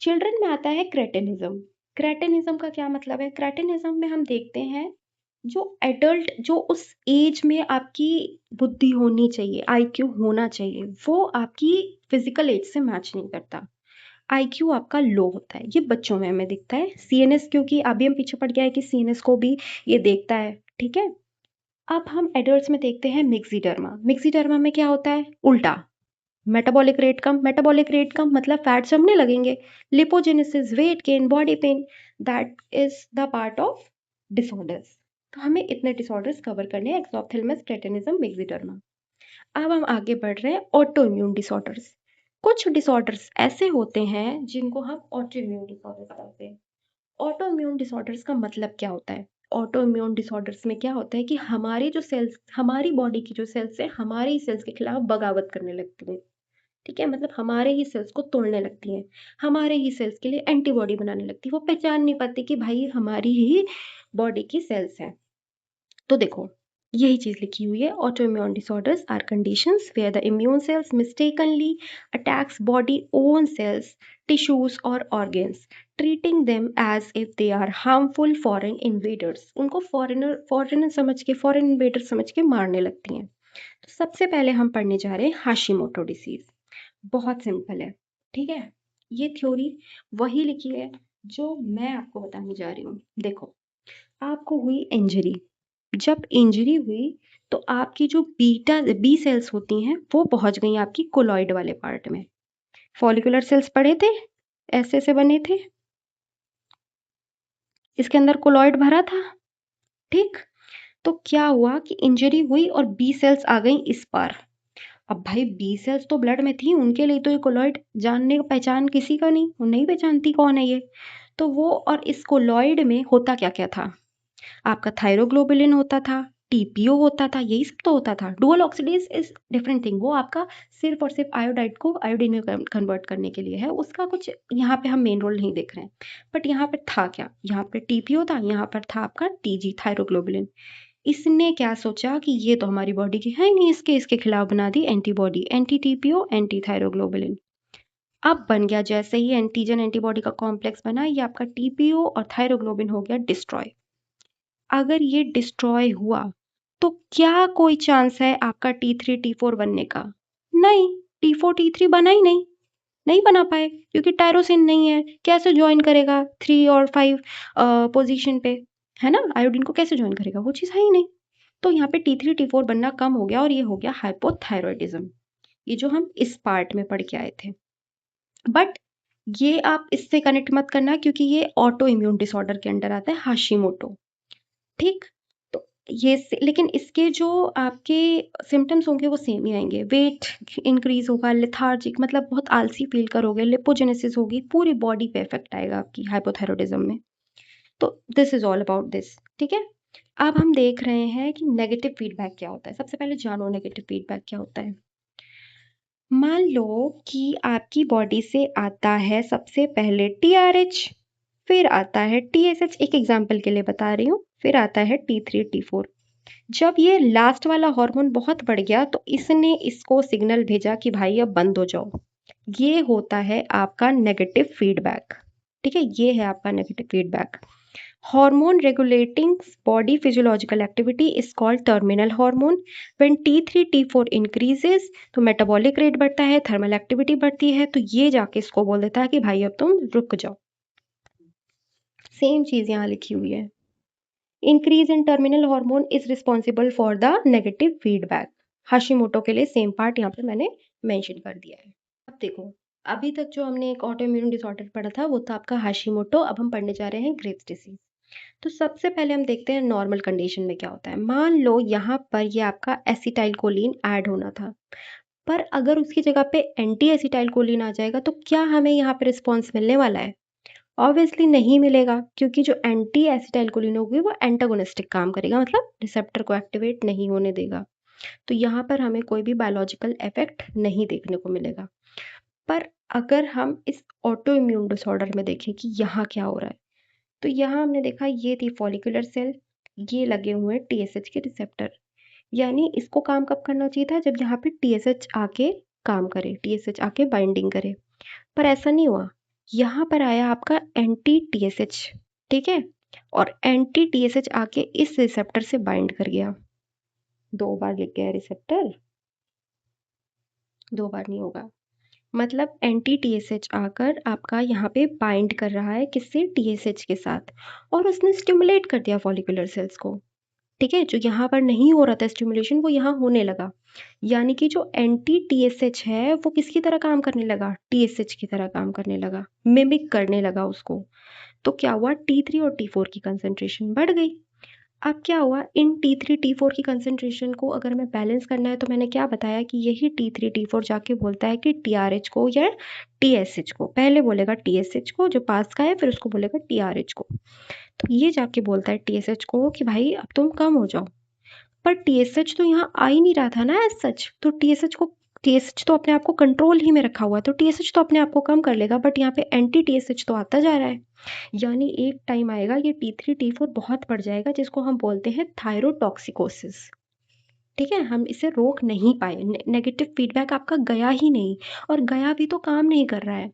चिल्ड्रन में आता है क्रेटिनिज्म। क्रेटिनिज्म का क्या मतलब है, क्रेटिनिज्म में हम देखते हैं जो एडल्ट, जो उस एज में आपकी बुद्धि होनी चाहिए, आईक्यू होना चाहिए, वो आपकी फिजिकल एज से मैच नहीं करता, आईक्यू आपका लो होता है। ये बच्चों में हमें दिखता है। सीएनएस, क्योंकि अभी हम पीछे पड़ गया है कि सीएनएस को भी ये देखता है, ठीक है। अब हम एडल्ट्स में देखते हैं मिक्सीडर्मा। मिक्सीडर्मा में क्या होता है, उल्टा, मेटाबॉलिक रेट कम, मेटाबॉलिक रेट कम मतलब फैट जमने लगेंगे, lipogenesis, weight gain, body pain, that is the part of disorders. तो हमें इतने डिसऑर्डर्स कवर करने हैं, एक्सोप्थेलमस, क्रेटिनिज्म, मिक्सीडर्मा। अब हम आगे बढ़ रहे हैं ऑटो इम्यून डिसऑर्डर्स। कुछ डिसऑर्डर्स ऐसे होते हैं जिनको हम ऑटो इम्यून डिसऑर्डर्स कहते हैं। ऑटो इम्यून डिसऑर्डर्स का मतलब क्या होता है, ऑटो इम्यून डिसऑर्डर्स में क्या होता है कि हमारी जो सेल्स, हमारी बॉडी की जो सेल्स है, हमारे ही सेल्स के खिलाफ बगावत करने लगती हैं, ठीक है, मतलब हमारे ही सेल्स को तोड़ने लगती हैं, हमारे ही सेल्स के लिए एंटीबॉडी बनाने लगती है। वो पहचान नहीं पाती कि भाई हमारी ही बॉडी की सेल्स हैं। तो देखो यही चीज लिखी हुई है, autoimmune disorders are conditions where the immune cells mistakenly attacks body own cells, tissues और organs, treating them as if they are harmful foreign invaders. उनको फॉरेनर समझ के, फॉरेन इन्वेडर समझ के मारने लगती हैं। तो सबसे पहले हम पढ़ने जा रहे हैं हाशिमोटो डिसीज। बहुत सिंपल है, ठीक है। ये थ्योरी वही लिखी है जो मैं आपको बताने जा रही हूँ। देखो, आपको हुई इंजरी, जब इंजरी हुई तो आपकी जो बी सेल्स होती हैं वो पहुंच गई आपकी कोलॉइड वाले पार्ट में। फॉलिकुलर सेल्स पढ़े थे, ऐसे ऐसे बने थे, इसके अंदर कोलॉइड भरा था, ठीक। तो क्या हुआ कि इंजरी हुई और बी सेल्स आ गई इस पार। अब भाई बी सेल्स तो ब्लड में थी, उनके लिए तो ये कोलॉइड जानने का पहचान किसी का नहीं, वो नहीं पहचानती कौन है ये। तो वो, और इस कोलॉइड में होता क्या क्या था, आपका थायरोग्लोबुलिन होता था, टीपीओ होता था, यही सब तो होता था। Dual oxidase is different thing, वो आपका सिर्फ और सिर्फ आयोडाइड को आयोडीन में कन्वर्ट करने के लिए है, उसका कुछ यहाँ पे हम मेन रोल नहीं देख रहे हैं। बट यहाँ पे था क्या, यहाँ पे टीपीओ था, यहाँ पर था आपका टीजी थायरोग्लोबुलिन। इसने क्या सोचा कि ये तो हमारी बॉडी की है ही नहीं, इसके खिलाफ बना दी antibody, anti TPO anti thyroglobulin. अब बन गया, जैसे ही एंटीजन एंटीबॉडी का कॉम्प्लेक्स बना, ये आपका टीपीओ और थायरोग्लोबिन हो गया डिस्ट्रॉय। अगर ये डिस्ट्रॉय हुआ तो क्या कोई चांस है आपका T3 T4 बनने का? नहीं, T4 T3 बना ही नहीं, नहीं बना पाए क्योंकि टायरोसिन नहीं है। कैसे ज्वाइन करेगा 3 और 5 पोजीशन पे, है ना, आयोडीन को कैसे ज्वाइन करेगा, वो चीज़ है ही नहीं। तो यहाँ पे T3 T4 बनना कम हो गया और ये हो गया हाइपोथायरॉयडिज्म, ये जो हम इस पार्ट में पढ़ के आए थे। बट ये आप इससे कनेक्ट मत करना क्योंकि ये ऑटो इम्यून डिसऑर्डर के अंडर आता है, हाशिमोटो, ठीक। तो ये लेकिन इसके जो आपके सिम्टम्स होंगे वो सेम ही आएंगे, वेट इंक्रीज होगा, लेथार्जिक मतलब बहुत आलसी फील करोगे, लिपोजेनेसिस होगी, पूरी बॉडी पे इफेक्ट आएगा आपकी हाइपोथायरॉयडिज्म में। तो this is all about this, ठीक है। अब हम देख रहे हैं कि नेगेटिव फीडबैक क्या होता है। सबसे पहले जानो नेगेटिव फीडबैक क्या होता है। मान लो कि आपकी बॉडी से आता है सबसे पहले TRH, फिर आता है TSH, एक एग्जाम्पल के लिए बता रही हूँ, फिर आता है T3 T4। जब ये लास्ट वाला हार्मोन बहुत बढ़ गया तो इसने इसको सिग्नल भेजा कि भाई अब बंद हो जाओ। ये होता है आपका नेगेटिव फीडबैक, ठीक है, ये है आपका negative feedback. Hormone regulating body physiological activity is called terminal hormone. When T3 T4 increases तो metabolic rate बढ़ता है, thermal activity बढ़ती है, तो ये जाके इसको बोल देता है कि भाई अब तुम रुक जाओ। सेम चीज यहाँ लिखी हुई है, increase in terminal hormone is responsible for the negative feedback. Hashimoto के लिए सेम पार्ट यहाँ पे मैंने मेंशन कर दिया है। अब देखो, अभी तक जो हमने एक ऑटोइम्यून डिसऑर्डर पढ़ा था वो था आपका हाशिमोटो, अब हम पढ़ने जा रहे हैं ग्रेव्स डिसीज। तो सबसे पहले हम देखते हैं नॉर्मल कंडीशन में क्या होता है। मान लो यहाँ पर ये आपका एसिटाइल कोलिन ऐड होना था, पर अगर उसकी जगह पे एंटी एसिटाइल कोलिन आ जाएगा तो क्या हमें यहाँ पे रिस्पॉन्स मिलने वाला है? ऑब्वियसली नहीं मिलेगा, क्योंकि जो एंटी एसिटाइल कोलिन होगी वो एंटागोनिस्टिक काम करेगा, मतलब रिसेप्टर को एक्टिवेट नहीं होने देगा। तो यहाँ पर हमें कोई भी बायोलॉजिकल इफेक्ट नहीं देखने को मिलेगा। पर अगर हम इस ऑटो इम्यून डिसऑर्डर में देखें कि यहाँ क्या हो रहा है, तो यहाँ हमने देखा ये थी फॉलिकुलर सेल, ये लगे हुए हैं TSH के रिसेप्टर, यानी इसको काम कब करना चाहिए था, जब यहाँ पे TSH आके काम करे, TSH आके बाइंडिंग करे। पर ऐसा नहीं हुआ, यहाँ पर आया आपका एंटी TSH, ठीक है, और एंटी TSH आके इस रिसेप्टर से बाइंड कर गया। 2 बार लिख गया रिसेप्टर, 2 बार नहीं होगा, मतलब एंटी TSH आकर आपका यहाँ पे बाइंड कर रहा है किससे, TSH के साथ, और उसने स्टिमुलेट कर दिया फॉलिकुलर सेल्स को, ठीक है। जो यहाँ पर नहीं हो रहा था स्टिमुलेशन वो यहाँ होने लगा, यानी कि जो एंटी TSH है वो किसकी तरह काम करने लगा, TSH की तरह काम करने लगा, मिमिक करने लगा उसको। तो क्या हुआ, T3 और T4 की कंसेंट्रेशन बढ़ गई। अब क्या हुआ, इन T3 T4 की कंसेंट्रेशन को अगर मैं बैलेंस करना है तो मैंने क्या बताया कि यही T3 T4 जाके बोलता है कि TRH को या TSH को, पहले बोलेगा TSH को जो पास का है, फिर उसको बोलेगा TRH को। तो ये जाके बोलता है TSH को कि भाई अब तुम कम हो जाओ, पर TSH तो यहाँ आ ही नहीं रहा था ना एज सच, तो TSH को टीएसएच तो अपने आप को कंट्रोल ही में रखा हुआ है, तो टीएसएच तो अपने आप को कम कर लेगा, बट यहाँ पे एंटी टीएसएच तो आता जा रहा है। यानी एक टाइम आएगा ये T3 T4 बहुत बढ़ जाएगा, जिसको हम बोलते हैं थायरोटॉक्सिकोसिस। ठीक है, हम इसे रोक नहीं पाए, नेगेटिव फीडबैक आपका गया ही नहीं, और गया भी तो काम नहीं कर रहा है।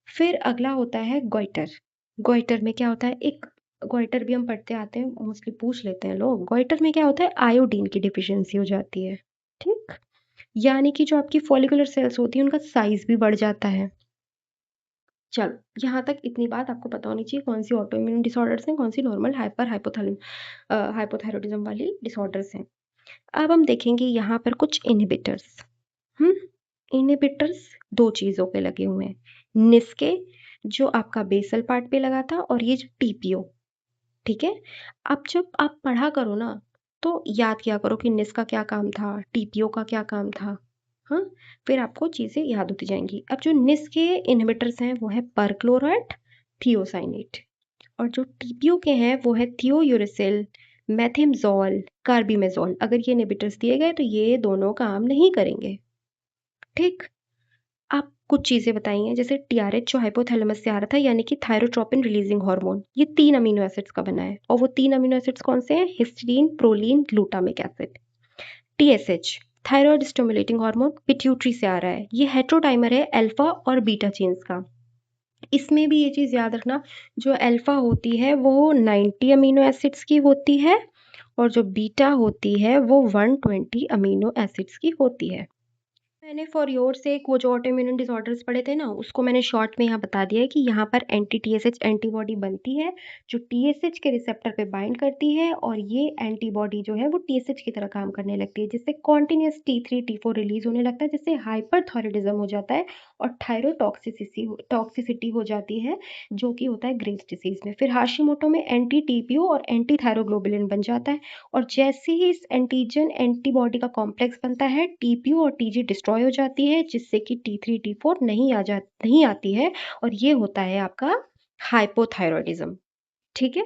फिर अगला होता है गोइटर। गोइटर में क्या होता है, एक गोइटर भी हम पढ़ते आते हैं, मोस्टली पूछ लेते हैं लोग, गोइटर में क्या होता है, आयोडीन की डिफिशियंसी हो जाती है। ठीक, यानी कि जो आपकी फॉलिकुलर सेल्स होती है उनका साइज भी बढ़ जाता है। चलो, यहाँ तक इतनी बात आपको पता होनी चाहिए, कौन सी ऑटो इम्यून डिसऑर्डर्स हैं, कौन सी नॉर्मल हाइपोथायरॉयडिज्म वाली डिसऑर्डर्स हैं। अब हम देखेंगे यहाँ पर कुछ इनहिबिटर्स। इनहिबिटर्स दो चीज़ों पे लगे हुए हैं, निस्के जो आपका बेसल पार्ट पे लगा था, और ये जो टीपीओ। ठीक है, अब जब आप पढ़ा करो ना, तो याद किया करो कि निस का क्या काम था, टीपीओ का क्या काम था। हाँ, फिर आपको चीज़ें याद होती जाएंगी। अब जो निस के इनहिबिटर्स हैं वो है परक्लोरेट, थियोसाइनेट, और जो टीपीओ के हैं वो है थियोयूरेसिल, मेथिमजोल, कार्बिमेजोल। अगर ये इनहिबिटर्स दिए गए तो ये दोनों काम नहीं करेंगे। ठीक, आप कुछ चीज़ें बताई हैं, जैसे टीआरएच जो हाइपोथैलेमस से आ रहा था, यानी कि थायरोट्रोपिन रिलीजिंग हार्मोन, ये 3 अमीनो एसिड्स का बना है, और वो 3 अमीनो एसिड्स कौन से हैं, histidine, proline, glutamic acid. TSH thyroid stimulating hormone pituitary से आ रहा है, ये हेटेरोडाइमर है अल्फा और बीटा चेन्स का। इसमें भी ये चीज़ याद रखना, जो अल्फा होती है वो 90 अमीनो एसिड्स की होती है, और जो बीटा होती है वो 120 अमीनो एसिड्स की होती है। मैंने फॉर योर सेक वो जो ऑटोइम्यून डिसऑर्डर्स पढ़े थे ना, उसको मैंने शॉर्ट में यहाँ बता दिया है कि यहाँ पर एंटी टीएसएच एंटीबॉडी बनती है, जो टीएसएच के रिसेप्टर पे बाइंड करती है, और ये एंटीबॉडी जो है वो टीएसएच की तरह काम करने लगती है, जिससे कॉन्टिन्यूस T3 T4 रिलीज होने लगता है, जिससे हाइपरथायरॉयडिज्म हो जाता है, और टॉक्सिसिटी हो जाती है, जो कि होता है ग्रेव्स डिसीज में। फिर हाशिमोटो में एंटी टीपीओ और एंटी थायरोग्लोबुलिन बन जाता है, और जैसे ही इस एंटीजन एंटीबॉडी का कॉम्प्लेक्स बनता है, टीपीओ और टीजी डिस्ट्रॉय हो जाती है, जिससे कि T3 T4 नहीं आती है, और ये होता है आपका हाइपोथायरॉयडिज्म। ठीक है,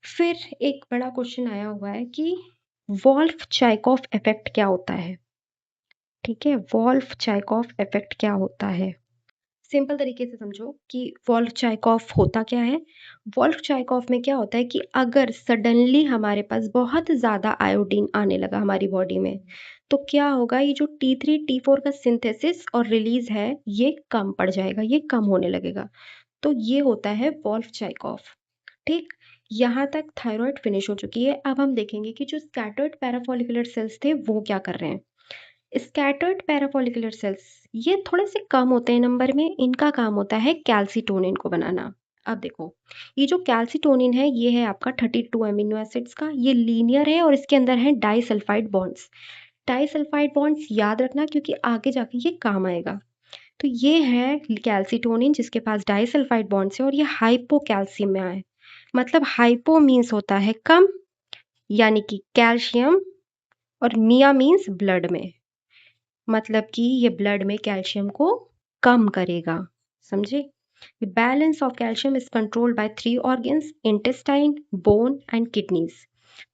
फिर एक बड़ा क्वेश्चन आया हुआ है कि वॉल्फ चाइकोफ इफेक्ट क्या होता है। ठीक है, वॉल्फ चाइकोफ इफेक्ट क्या होता है, सिंपल तरीके से समझो कि वॉल्फ चाइकोफ होता क्या है। वॉल्फ चाइकोफ में क्या होता है कि अगर सडनली हमारे पास बहुत ज़्यादा आयोडीन आने लगा हमारी बॉडी में, तो क्या होगा, ये जो T3 T4 का सिंथेसिस और रिलीज है ये कम पड़ जाएगा, ये कम होने लगेगा। तो ये होता है वॉल्फ चाइकोफ। ठीक, यहाँ तक थायराइड फिनिश हो चुकी है। अब हम देखेंगे कि जो स्कैटर्ड पैराफॉलिकुलर सेल्स थे वो क्या कर रहे हैं। स्कैटर्ड पैराफॉलिकुलर सेल्स ये थोड़े से कम होते हैं नंबर में, इनका काम होता है कैल्सिटोनिन को बनाना। अब देखो, ये जो कैल्सिटोनिन है ये है आपका 32 अमीनो एसिड्स का, ये लीनियर है, और इसके अंदर है डाइसल्फाइड बॉन्ड्स। डाइसल्फाइड बॉन्ड्स याद रखना, क्योंकि आगे जाके ये काम आएगा। तो ये है कैल्सिटोनिन जिसके पास डाइसल्फाइड बॉन्ड्स है, और ये हाइपोकैल्सियम में आए। मतलब हाइपो मीन्स होता है कम, यानी कि कैल्शियम, और मिया मीन्स ब्लड में, मतलब कि ये ब्लड में कैल्शियम को कम करेगा। समझे, balance of calcium is controlled by 3 organs, intestine, bone and kidneys.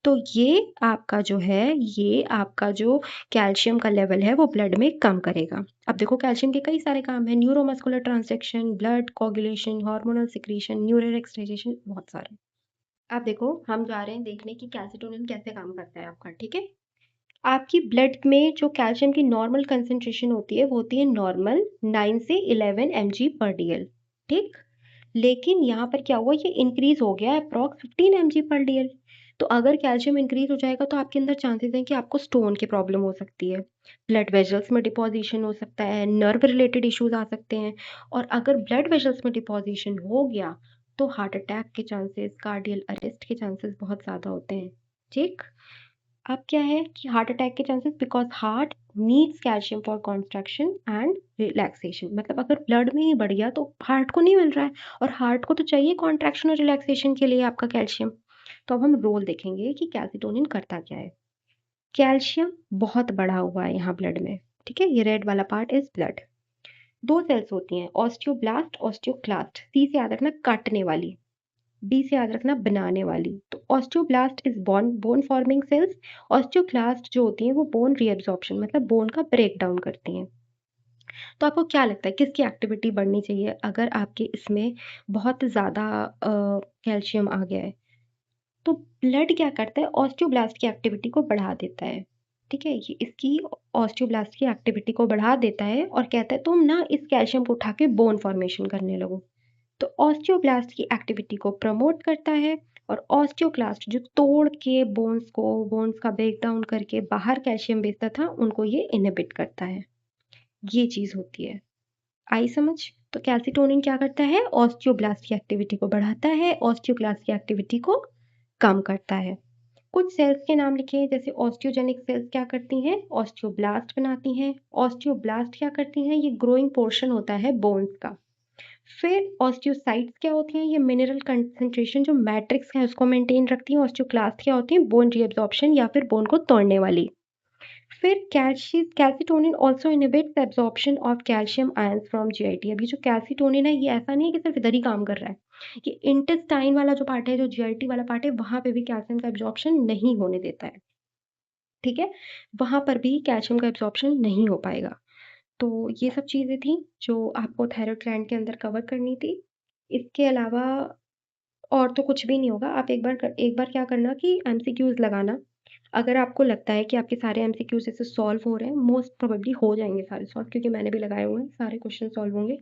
तो ये आपका जो है, ये आपका जो कैल्शियम का लेवल है वो ब्लड में कम करेगा। अब देखो, कैल्शियम के कई सारे काम है, neuromuscular transduction, blood coagulation, hormonal secretion, neural excretion, बहुत सारे। अब देखो, हम जा रहे हैं देखने की कैल्सिटोनिन कैसे काम करता है आपका। ठीक है, आपकी ब्लड में जो कैल्शियम की नॉर्मल कंसेंट्रेशन होती है वो होती है नॉर्मल 9 से 11 mg/dl। ठीक, लेकिन यहाँ पर क्या हुआ, ये इंक्रीज हो गया अप्रॉक्स 15 mg/dl। तो अगर कैल्शियम इंक्रीज हो जाएगा तो आपके अंदर चांसेस हैं कि आपको स्टोन की प्रॉब्लम हो सकती है, ब्लड वेजल्स में डिपॉजिशन हो सकता है, नर्व रिलेटेड इश्यूज आ सकते हैं, और अगर ब्लड वेजल्स में डिपॉजिशन हो गया तो हार्ट अटैक के चांसेस, कार्डियल अरेस्ट के चांसेस बहुत ज़्यादा होते हैं। ठीक, अब क्या है कि हार्ट अटैक के chances, because heart needs calcium for construction and relaxation. मतलब अगर ब्लड में ही बढ़ गया तो हार्ट को नहीं मिल रहा है, और हार्ट को तो चाहिए कॉन्ट्रैक्शन और रिलैक्सेशन के लिए आपका कैल्शियम। तो अब हम रोल देखेंगे कि कैल्सिटोनिन करता क्या है। कैल्शियम बहुत बढ़ा हुआ है यहाँ ब्लड में। ठीक है, ये रेड वाला पार्ट इज ब्लड। दो सेल्स होती हैं, ऑस्टियोब्लास्ट, ऑस्टियोक्लास्ट, सी से याद रखना, काटने वाली। बी से याद रखना बनाने वाली। तो osteoblast is bone forming sales. Osteoclast जो होती हैं वो बोन रीअब्जॉर्प्शन मतलब बोन का ब्रेक डाउन करती हैं। तो आपको क्या लगता है किसकी एक्टिविटी बढ़नी चाहिए अगर आपके इसमें बहुत ज़्यादा कैल्शियम आ गया है? तो ब्लड क्या करता है, ऑस्टियोब्लास्ट की एक्टिविटी को बढ़ा देता है। ठीक है, ये इसकी ऑस्टियोब्लास्ट की एक्टिविटी को बढ़ा देता है और कहता है तुम ना इस कैल्शियम को उठा के बोन फॉर्मेशन करने लगो। तो ऑस्टियोब्लास्ट की एक्टिविटी को प्रमोट करता है और ऑस्टियोक्लास्ट जो तोड़ के बोन्स का ब्रेक डाउन करके बाहर कैल्शियम बेचता था उनको ये इनहिबिट करता है। ये चीज़ होती है। आई समझ? तो कैल्सिटोनिन क्या करता है, ऑस्टियोब्लास्ट की एक्टिविटी को बढ़ाता है, ऑस्टियोक्लास्ट की एक्टिविटी को कम करता है। कुछ सेल्स के नाम लिखे, जैसे ऑस्टियोजेनिक सेल्स क्या करती हैं, ऑस्टियोब्लास्ट बनाती हैं। ऑस्टियोब्लास्ट क्या करती हैं, ये ग्रोइंग पोर्शन होता है बोन्स का। फिर ऑस्टियोसाइट्स क्या होती हैं, ये मिनरल कंसंट्रेशन जो मैट्रिक्स है उसको मेंटेन रखती हैं। ऑस्टियोक्लास्ट क्या होती हैं, बोन रीअब्जॉर्प्शन या फिर बोन को तोड़ने वाली। फिर calcitonin also inhibits absorption of calcium ions from GIT. अभी जो कैल्सिटोनिन है ये ऐसा नहीं है कि सिर्फ इधर ही काम कर रहा है, ये इंटेस्टाइन वाला जो पार्ट है, जो जीआईटी वाला पार्ट है, वहां पे भी कैल्शियम का एब्जॉर्प्शन नहीं होने देता है। ठीक है, वहां पर भी कैल्शियम का एब्जॉर्प्शन नहीं हो पाएगा। तो ये सब चीजें थी जो आपको थायराइड ग्लैंड के अंदर कवर करनी थी। इसके अलावा और तो कुछ भी नहीं होगा। आप एक बार क्या करना कि एमसीक्यूज लगाना। अगर आपको लगता है कि आपके सारे एमसीक्यूज ऐसे सॉल्व हो रहे हैं, मोस्ट प्रोबेबली हो जाएंगे सारे सॉल्व, क्योंकि मैंने भी लगाए हुए हैं, सारे क्वेश्चन सॉल्व होंगे।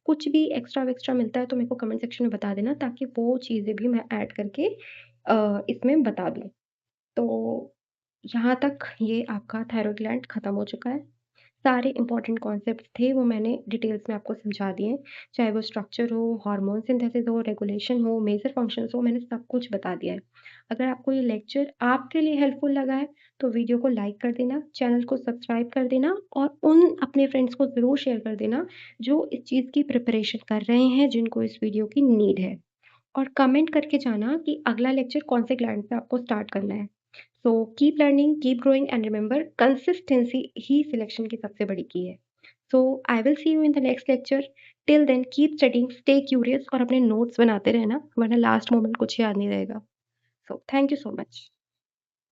कुछ भी एक्स्ट्रा वेक्स्ट्रा मिलता है तो मेरे को कमेंट सेक्शन में बता देना, ताकि वो चीज़ें भी मैं ऐड करके इसमें बता दूँ। तो यहाँ तक ये आपका थायरॉइड ग्लैंड खत्म हो चुका है। सारे इंपॉर्टेंट कॉन्सेप्ट थे वो मैंने डिटेल्स में आपको समझा दिए। चाहे वो स्ट्रक्चर हो, हार्मोन सिंथेसिस हो, रेगुलेशन हो, मेजर फंक्शंस हो, मैंने सब कुछ बता दिया है। अगर आपको ये लेक्चर आपके लिए हेल्पफुल लगा है तो वीडियो को लाइक कर देना, चैनल को सब्सक्राइब कर देना और उन अपने फ्रेंड्स को ज़रूर शेयर कर देना जो इस चीज़ की प्रिपरेशन कर रहे हैं, जिनको इस वीडियो की नीड है। और कमेंट करके जाना कि अगला लेक्चर कौन से ग्लैंड पे आपको स्टार्ट करना है। So keep learning, keep growing and remember, consistency ही सिलेक्शन की सबसे बड़ी की है। So I will see you in the next lecture. Till then keep studying, stay curious और अपने नोट्स बनाते रहना, वरना लास्ट मोमेंट कुछ याद नहीं रहेगा। So thank you so much.